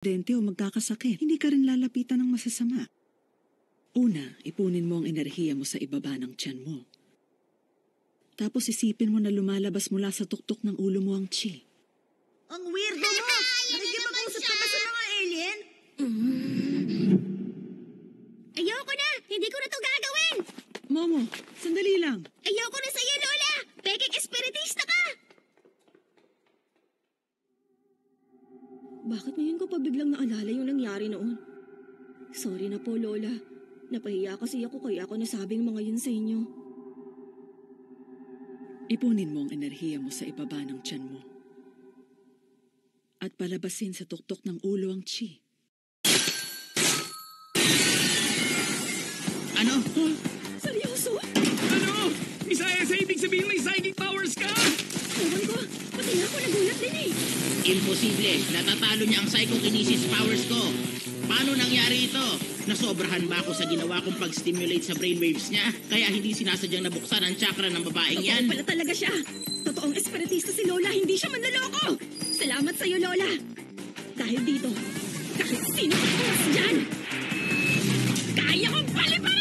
dente o magkakasakit. Hindi ka rin lalapitan ng masasama. Una, ipunin mo ang enerhiya mo sa ibaba ng tiyan mo. Tapos isipin mo na lumalabas mula sa tuktok ng ulo mo ang chi. Ang weirdo mo! Nakikipag-usap ka ba sa mga alien? Ayoko na! Hindi ko na to gagawin! Momo, sandali lang. Ayoko na sa'yo, Lola! Pekeng espiritista ka! Bakit ngayon ko pa biglang naalala yung nangyari noon? Sorry na po, Lola. Napahiya kasi ako kaya ako nasabing mga yun sa inyo. Ipunin mo ang enerhiya mo sa ibaba ng tiyan mo. At palabasin sa tuktok ng ulo ang chi. Ano? Seryoso? Ano? Isaya sa ibig sabihin may psychic powers ka? Ewan ko. Pati na ako nagulat din eh. Imposible. Natatalo niya ang psychokinesis powers ko. Paano nangyari ito? Nasobrahan ba ako sa ginawa kong pag-stimulate sa brainwaves niya? Kaya hindi sinasadyang nabuksan ang chakra ng babaeng yan? Totoo pala talaga siya. Totoong espiritista si Lola, hindi siya manloloko. Salamat sa'yo, Lola. Dahil dito, kahit sino ka oras dyan, kaya kong paliparin!